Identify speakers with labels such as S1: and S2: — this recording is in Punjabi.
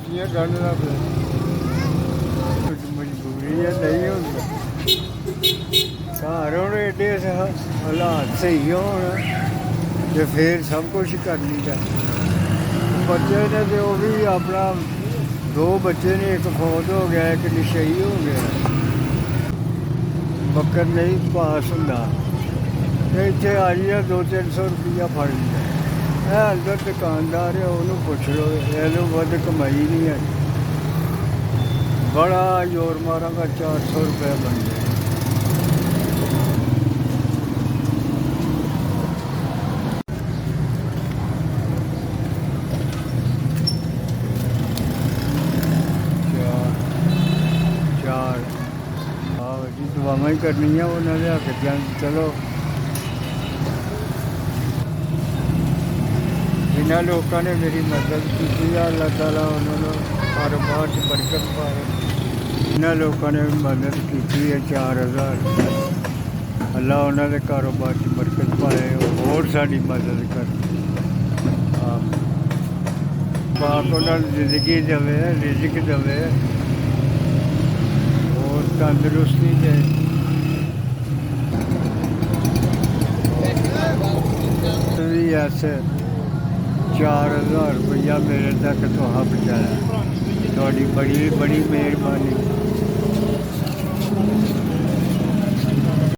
S1: ਸਬਜ਼ੀਆਂ ਕੱਢਦਾ ਪਿਆ। ਕੁਝ ਮਜਬੂਰੀ ਹੈ, ਨਹੀਂ ਹੁੰਦਾ। ਘਰ ਹੁਣ ਏਡੇ ਹਾਲਾਤ ਸਹੀ ਹੋਣ ਤੇ ਫਿਰ ਸਭ ਕੁਝ ਕਰ ਲਈਦਾ। ਬੱਚੇ ਨੇ ਤੇ ਉਹ ਵੀ ਆਪਣਾ, ਦੋ ਬੱਚੇ ਨੇ, ਇੱਕ ਫੌਤ ਹੋ ਗਿਆ, ਇੱਕ ਨਸ਼ਈ ਹੋ ਗਿਆ। ਬੱਕਰ ਨਹੀਂ ਪਾਸ ਹੁੰਦਾ ਤੇ ਇੱਥੇ ਆ ਜਾਈਏ 200-300 ਰੁਪਈਆ ਫੜ ਲਿਆ। ਇਹ ਅੰਦਰ ਦੁਕਾਨਦਾਰ ਹੈ, ਉਹਨੂੰ ਪੁੱਛ ਲਓ, ਇਹਨੂੰ ਵੱਧ ਕਮਾਈ ਨਹੀਂ ਹੈ। ਬੜਾ ਜ਼ੋਰ ਮਾਰਾਂਗਾ 400 ਰੁਪਏ ਬਣ ਜਾਏ। ਚਾਰ ਆਹ ਜੀ ਦੁਆਵਾਂ ਹੀ ਕਰਨੀਆਂ ਉਹਨਾਂ ਦੇ ਹੱਕ ਚ। ਚਲੋ ਜਿਨ੍ਹਾਂ ਲੋਕਾਂ ਨੇ ਮੇਰੀ ਮਦਦ ਕੀਤੀ ਆ, ਅੱਲਾਹ ਤਾਲਾ ਉਹਨਾਂ ਨੂੰ ਕਾਰੋਬਾਰ 'ਚ ਬਰਕਤ ਪਾਏ। ਜਿਨ੍ਹਾਂ ਲੋਕਾਂ ਨੇ ਮਦਦ ਕੀਤੀ ਹੈ 4000, ਅੱਲਾਹ ਉਹਨਾਂ ਦੇ ਕਾਰੋਬਾਰ 'ਚ ਬਰਕਤ ਪਾਏ, ਹੋਰ ਸਾਡੀ ਮਦਦ ਕਰ। ਪਾਕ ਉਹਨਾਂ ਨੂੰ ਜ਼ਿੰਦਗੀ ਦੇਵੇ, ਰਿਜ਼ਕ ਦੇਵੇ, ਹੋਰ ਤੰਦਰੁਸਤੀ ਦੇ। ਵੀ ਐਸੇ 4000 ਰੁਪਈਆ ਮੇਰੇ ਤੱਕ ਤੁਹਾਂ ਪਹੁੰਚਾਇਆ, ਤੁਹਾਡੀ ਬੜੀ ਬੜੀ ਮਿਹਰਬਾਨੀ।